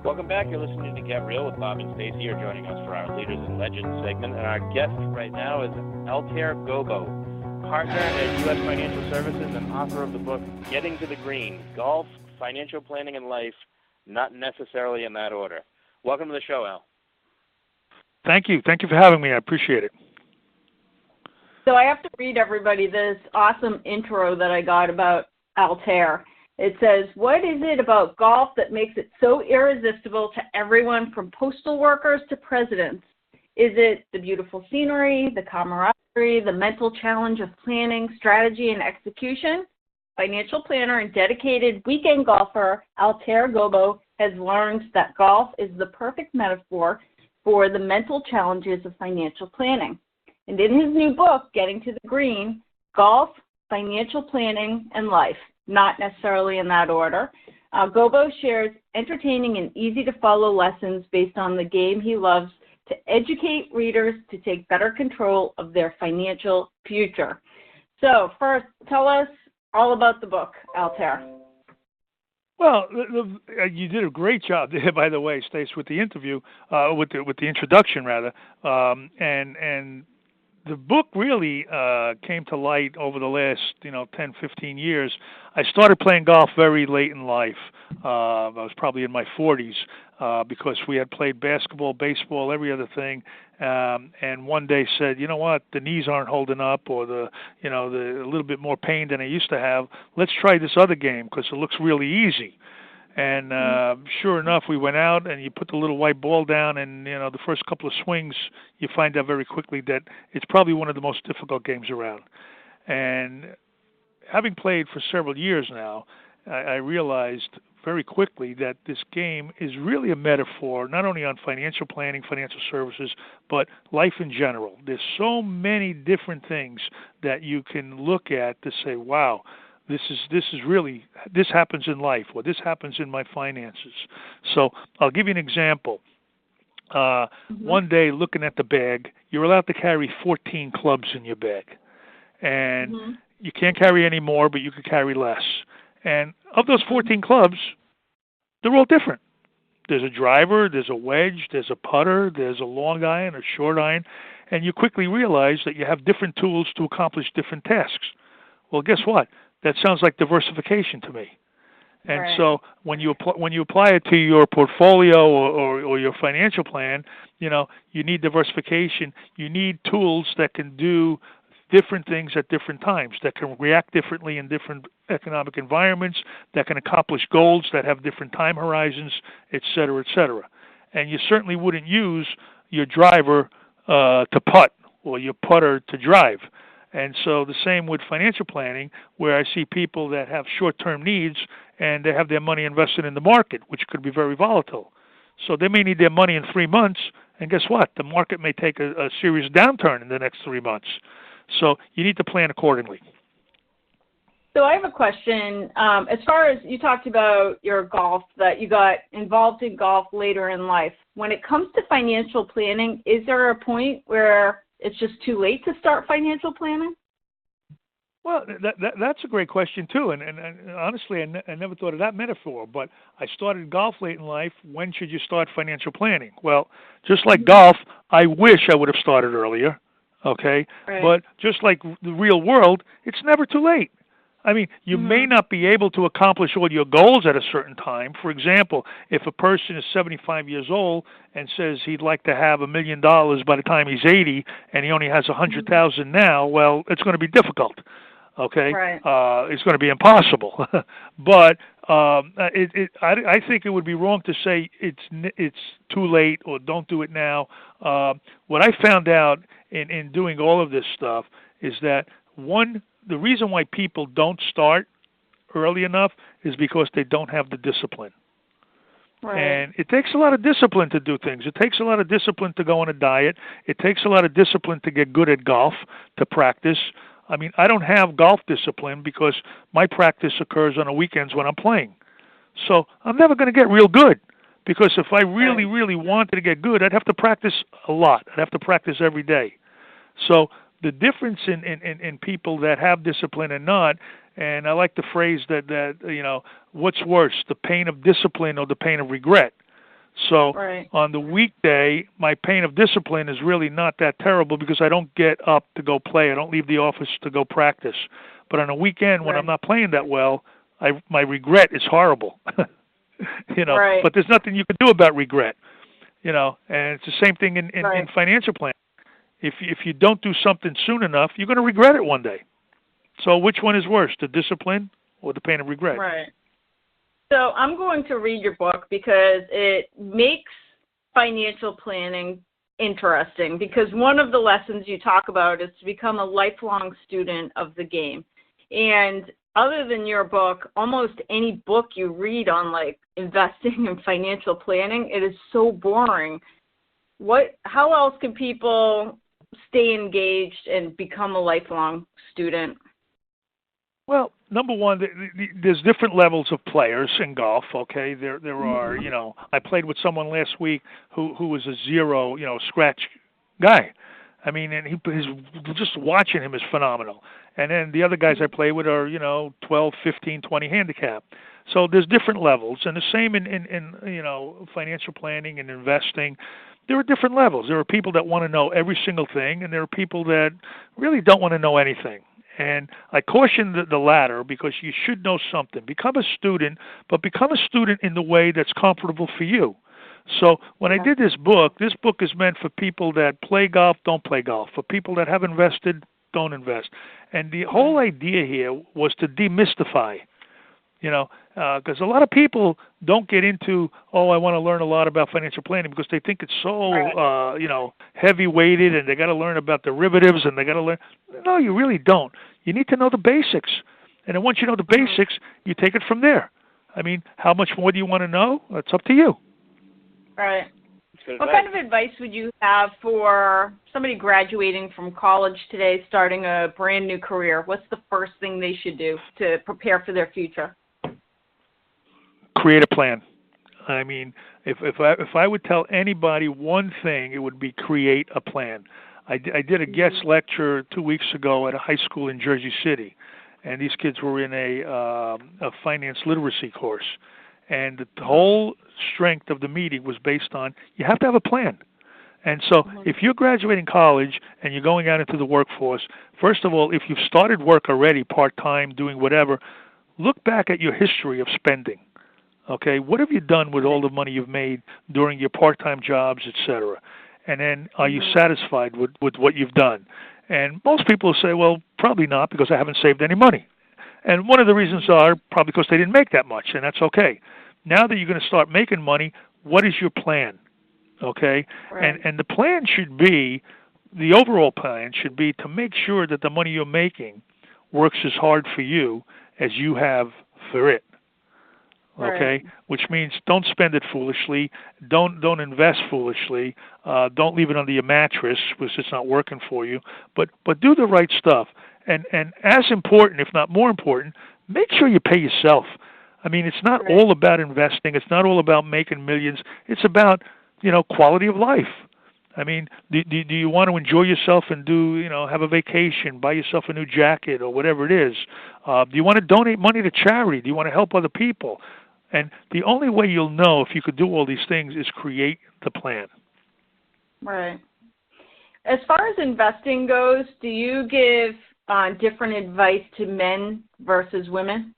Welcome back. You're listening to Get Real with Bob and Stacy. You're joining us for our Leaders and Legends segment. And our guest right now is Altair Gobo, partner at U.S. Financial Services and author of the book Getting to the Green, Golf, Financial Planning, and Life, Not Necessarily in That Order. Welcome to the show, Al. Thank you. Thank you for having me. I appreciate it. So I have to read everybody this awesome intro that I got about Altair. It says, what is it about golf that makes it so irresistible to everyone from postal workers to presidents? Is it the beautiful scenery, the camaraderie, the mental challenge of planning, strategy, and execution? Financial planner and dedicated weekend golfer Altair Gobo has learned that golf is the perfect metaphor for the mental challenges of financial planning. And in his new book, Getting to the Green, Golf, Financial Planning, and Life, Not Necessarily in That Order, Gobo shares entertaining and easy-to-follow lessons based on the game he loves to educate readers to take better control of their financial future. So first, tell us all about the book, Altair. Well, you did a great job there, by the way, Stace, with the interview, with the introduction, rather, and the book really came to light over the last, 10, 15 years. I started playing golf very late in life. I was probably in my 40s because we had played basketball, baseball, every other thing, and one day said, you know what, the knees aren't holding up, or the a little bit more pain than I used to have. Let's try this other game because it looks really easy. And sure enough, we went out and you put the little white ball down, and the first couple of swings, you find out very quickly that it's probably one of the most difficult games around. And having played for several years now, I realized very quickly that this game is really a metaphor, not only on financial planning, financial services, but life in general. There's so many different things that you can look at to say, wow, this happens in life, or this happens in my finances. So I'll give you an example. One day, looking at the bag, you're allowed to carry 14 clubs in your bag. And you can't carry any more, but you can carry less. And of those 14 clubs, they're all different. There's a driver, there's a wedge, there's a putter, there's a long iron, a short iron, and you quickly realize that you have different tools to accomplish different tasks. Well, guess what? That sounds like diversification to me. And right. So when you apply it to your portfolio or your financial plan, you need diversification. You need tools that can do different things at different times, that can react differently in different economic environments, that can accomplish goals that have different time horizons, et cetera, et cetera. And you certainly wouldn't use your driver to putt or your putter to drive. And so the same with financial planning, where I see people that have short-term needs and they have their money invested in the market, which could be very volatile. So they may need their money in 3 months, and guess what? The market may take a serious downturn in the next 3 months. So you need to plan accordingly. So I have a question. As far as you talked about your golf, that you got involved in golf later in life, when it comes to financial planning, is there a point where it's just too late to start financial planning? Well, that's a great question, too. And honestly, I never thought of that metaphor. But I started golf late in life. When should you start financial planning? Well, just like golf, I wish I would have started earlier. Okay? Right. But just like the real world, it's never too late. I mean, you may not be able to accomplish all your goals at a certain time. For example, if a person is 75 years old and says he'd like to have $1 million by the time he's 80 and he only has 100,000 now, well, it's going to be difficult. Okay? Right. It's going to be impossible. But I think it would be wrong to say it's too late or don't do it now. What I found out in doing all of this stuff is that, the reason why people don't start early enough is because they don't have the discipline. Right. And it takes a lot of discipline to do things. It takes a lot of discipline to go on a diet. It takes a lot of discipline to get good at golf, to practice. I mean, I don't have golf discipline because my practice occurs on the weekends when I'm playing. So I'm never going to get real good, because if I really wanted to get good, I'd have to practice a lot. I'd have to practice every day. So the difference in people that have discipline and not, and I like the phrase that what's worse, the pain of discipline or the pain of regret? So Right. on the weekday, my pain of discipline is really not that terrible because I don't get up to go play. I don't leave the office to go practice. But on a weekend when Right. I'm not playing that well, my regret is horrible. Right. But there's nothing you can do about regret. And it's the same thing in Right. financial planning. If you don't do something soon enough, you're going to regret it one day. So which one is worse, the discipline or the pain of regret? Right. So I'm going to read your book because it makes financial planning interesting, because one of the lessons you talk about is to become a lifelong student of the game. And other than your book, almost any book you read on like investing and financial planning, it is so boring. How else can people stay engaged and become a lifelong student? Well, number one, there's different levels of players in golf. Okay, there are. I played with someone last week who was a zero, scratch guy. I mean, and his just watching him is phenomenal. And then the other guys I play with are 12, 15, 20 handicap. So there's different levels, and the same in financial planning and investing. There are different levels. There are people that want to know every single thing, and there are people that really don't want to know anything. And I caution the latter, because you should know something. Become a student, but become a student in the way that's comfortable for you. So when I did this book is meant for people that play golf, don't play golf, for people that have invested, don't invest. And the whole idea here was to demystify, because a lot of people don't get into, I want to learn a lot about financial planning, because they think it's so, heavy weighted, and they got to learn about derivatives, and they got to learn. No, you really don't. You need to know the basics. And then once you know the basics, you take it from there. I mean, how much more do you want to know? It's up to you. Right. What kind of advice would you have for somebody graduating from college today, starting a brand new career? What's the first thing they should do to prepare for their future? Create a plan. I mean, if I would tell anybody one thing, it would be create a plan. I did a guest lecture 2 weeks ago at a high school in Jersey City, and these kids were in a finance literacy course. And the whole strength of the meeting was based on you have to have a plan. And so if you're graduating college and you're going out into the workforce, first of all, if you've started work already, part-time, doing whatever, look back at your history of spending. Okay, what have you done with all the money you've made during your part-time jobs, etc.? And then are you satisfied with what you've done? And most people will say, well, probably not, because I haven't saved any money. And one of the reasons are probably because they didn't make that much, and that's okay. Now that you're going to start making money, what is your plan? Okay? Right. And the plan should be, the overall plan should be to make sure that the money you're making works as hard for you as you have for it. Okay? Right. Which means don't spend it foolishly, don't invest foolishly, don't leave it under your mattress because it's not working for you, but do the right stuff. And as important, if not more important, make sure you pay yourself. I mean, it's not all about investing. It's not all about making millions. It's about, quality of life. I mean, do you want to enjoy yourself and have a vacation, buy yourself a new jacket or whatever it is? Do you want to donate money to charity? Do you want to help other people? And the only way you'll know if you could do all these things is create the plan. Right. As far as investing goes, do you give different advice to men versus women?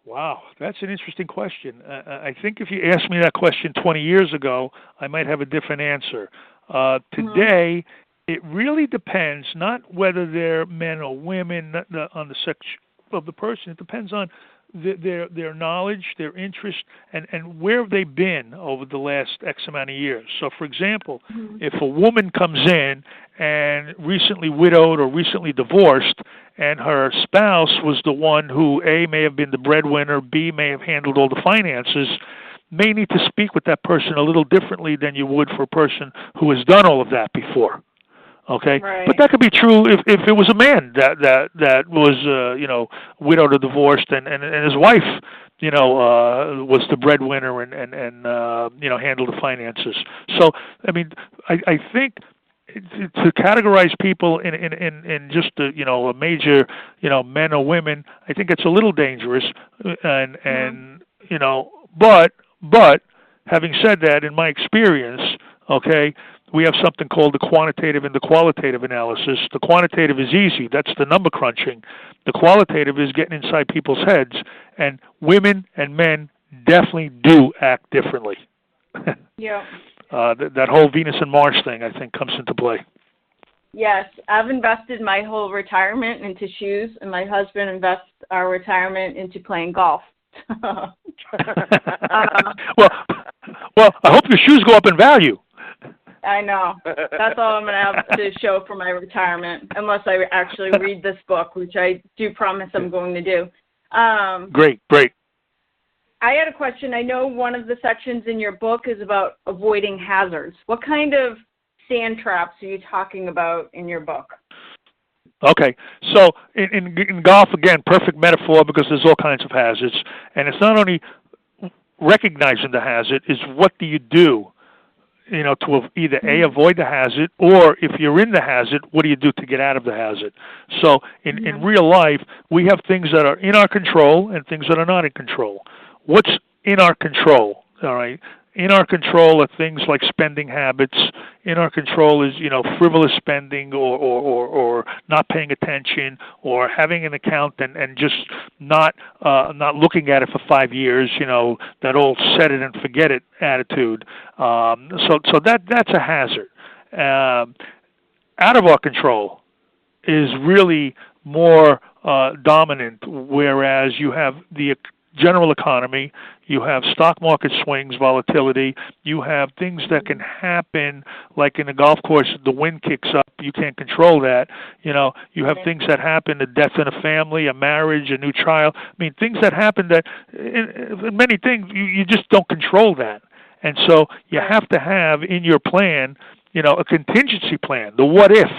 Wow, that's an interesting question. I think if you asked me that question 20 years ago, I might have a different answer. Today, it really depends, not whether they're men or women, on the sex of the person. It depends on their knowledge, their interest, and where have they been over the last X amount of years. So, for example, if a woman comes in and recently widowed or recently divorced, and her spouse was the one who, A, may have been the breadwinner, B, may have handled all the finances, may need to speak with that person a little differently than you would for a person who has done all of that before. Okay, right. But that could be true if it was a man that was widowed or divorced, and his wife was the breadwinner and handled the finances. So I mean, I think to categorize people in just a major men or women, I think it's a little dangerous, but having said that, in my experience, okay, we have something called the quantitative and the qualitative analysis. The quantitative is easy. That's the number crunching. The qualitative is getting inside people's heads, and women and men definitely do act differently. Yeah. That whole Venus and Mars thing, I think, comes into play. Yes, I've invested my whole retirement into shoes, and my husband invests our retirement into playing golf. Well, I hope your shoes go up in value. I know. That's all I'm going to have to show for my retirement, unless I actually read this book, which I do promise I'm going to do. Great. I had a question. I know one of the sections in your book is about avoiding hazards. What kind of sand traps are you talking about in your book? Okay, so in golf, again, perfect metaphor because there's all kinds of hazards. And it's not only recognizing the hazard, it's what do you do, to either A, avoid the hazard, or if you're in the hazard, what do you do to get out of the hazard? So in real life, we have things that are in our control and things that are not in control. What's in our control, all right? In our control are things like spending habits. In our control is, frivolous spending or not paying attention or having an account and just not looking at it for 5 years, that old set it and forget it attitude. So that's a hazard. Out of our control is really more dominant, whereas you have the general economy, you have stock market swings, volatility, you have things that can happen, like in a golf course, the wind kicks up, you can't control that. You have things that happen, a death in a family, a marriage, a new child. I mean, things that happen that, in many things, you just don't control that. And so you have to have in your plan, a contingency plan, the what if.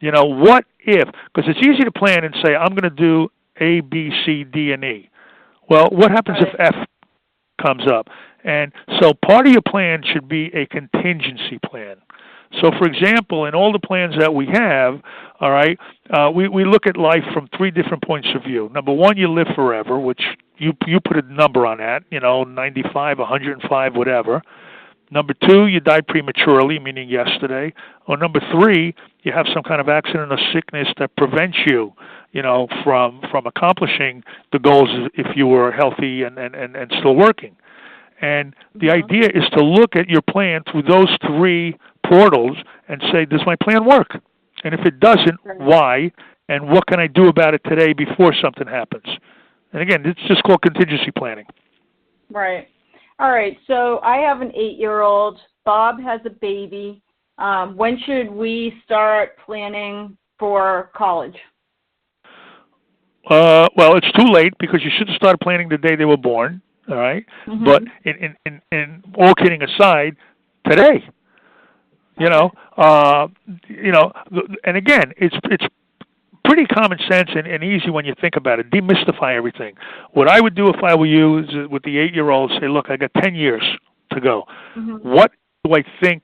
What if? Because it's easy to plan and say, I'm going to do A, B, C, D, and E. Well, what happens if F comes up? And so part of your plan should be a contingency plan. So, for example, in all the plans that we have, all right, we look at life from 3 different points of view. Number one, you live forever, which you put a number on that, 95, 105, whatever. Number 2, you die prematurely, meaning yesterday. Or number 3, you have some kind of accident or sickness that prevents you, from accomplishing the goals if you were healthy and still working. And the idea is to look at your plan through those 3 portals and say, does my plan work? And if it doesn't, why? And what can I do about it today before something happens? And again, it's just called contingency planning. Right. All right. So I have an 8-year-old. Bob has a baby. When should we start planning for college? Well, it's too late because you should have started planning the day they were born. All right. Mm-hmm. But in all kidding aside, today, and again, it's pretty common sense and easy when you think about it. Demystify everything. What I would do if I were you is with the 8-year-old say, look, I got 10 years to go. Mm-hmm. What do I think?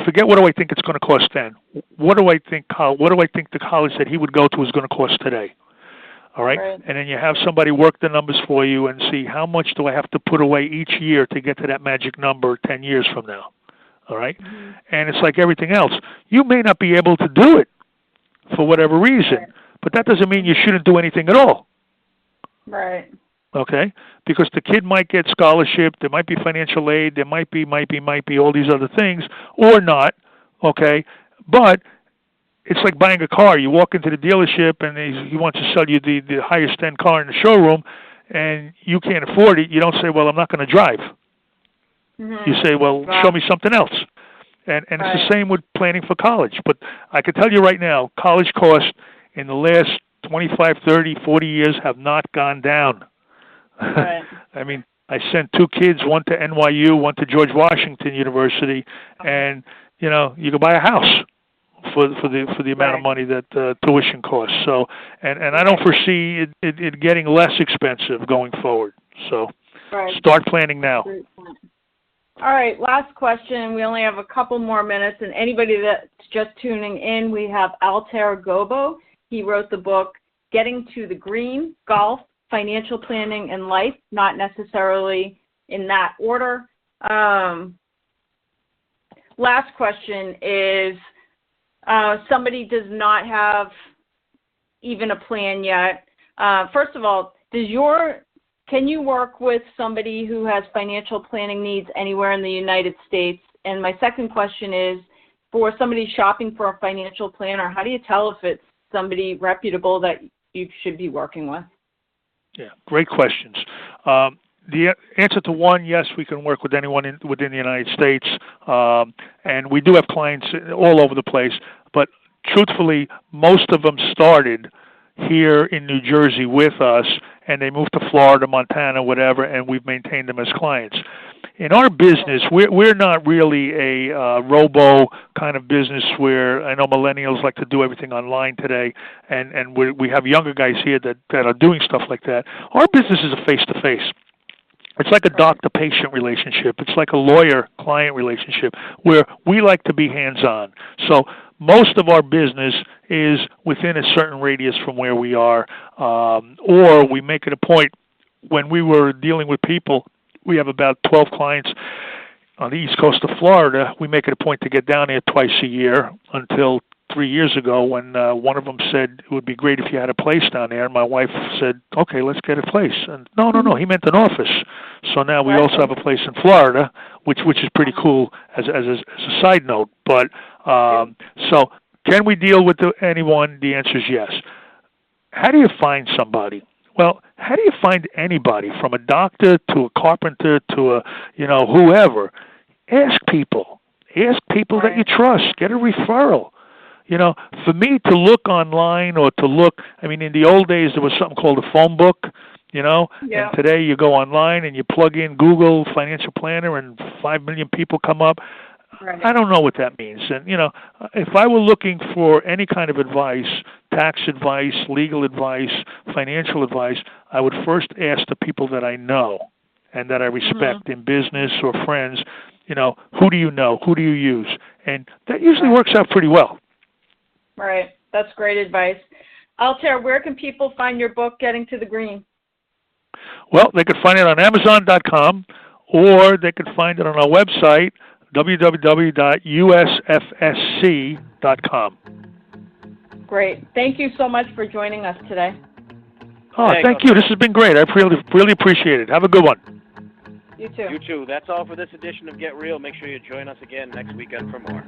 Forget what do I think it's going to cost then. What do I think the college that he would go to is going to cost today? All right? And then you have somebody work the numbers for you and see how much do I have to put away each year to get to that magic number 10 years from now. All right? Mm-hmm. And it's like everything else. You may not be able to do it for whatever reason, but that doesn't mean you shouldn't do anything at all. Right. Okay? Because the kid might get scholarship, there might be financial aid, there might be all these other things, or not, okay? But it's like buying a car. You walk into the dealership and he wants to sell you the highest end car in the showroom, and you can't afford it. You don't say, well, I'm not going to drive. Mm-hmm. You say, well, show me something else. And it's the same with planning for college. But I can tell you right now, college costs in the last 25, 30, 40 years have not gone down. Right. I mean, I sent 2 kids, one to NYU, one to George Washington University, and, you can buy a house for the amount of money that tuition costs. So, and I don't foresee it getting less expensive going forward. So, start planning now. All right, last question. We only have a couple more minutes, and anybody that's just tuning in, we have Altair Gobo. He wrote the book, Getting to the Green, Golf, Financial Planning, and Life, not necessarily in that order. Last question is, somebody does not have even a plan yet. First of all, can you work with somebody who has financial planning needs anywhere in the United States? And my second question is, for somebody shopping for a financial planner, how do you tell if it's somebody reputable that you should be working with? Yeah, great questions. The answer to one, yes, we can work with anyone within the United States, and we do have clients all over the place, but truthfully, most of them started here in New Jersey with us, and they moved to Florida, Montana, whatever, and we've maintained them as clients. In our business, we're not really a robo kind of business where I know millennials like to do everything online today, and we have younger guys here that are doing stuff like that. Our business is a face-to-face. It's like a doctor-patient relationship. It's like a lawyer-client relationship where we like to be hands-on. So most of our business is within a certain radius from where we are, or we make it a point when we were dealing with people. We have about 12 clients on the east coast of Florida. We make it a point to get down there twice a year until 3 years ago when one of them said it would be great if you had a place down there. And my wife said, okay, let's get a place. And no, he meant an office. So now we also have a place in Florida, which is pretty cool as a side note. But so can we deal with anyone? The answer is yes. How do you find somebody? Well, how do you find anybody, from a doctor to a carpenter to a, whoever? Ask people. Ask people that you trust. Get a referral. For me to look online or to look, in the old days there was something called a phone book, and today you go online and you plug in Google financial planner and 5 million people come up. Right. I don't know what that means. And, if I were looking for any kind of advice, tax advice, legal advice, financial advice, I would first ask the people that I know and that I respect in business or friends, who do you know? Who do you use? And that usually works out pretty well. Right. That's great advice. Altair, where can people find your book, Getting to the Green? Well, they can find it on Amazon.com, or they can find it on our website, www.usfsc.com. Great. Thank you so much for joining us today. Oh, thank you. This has been great. I really appreciate it. Have a good one. You too. You too. That's all for this edition of Get Real. Make sure you join us again next weekend for more.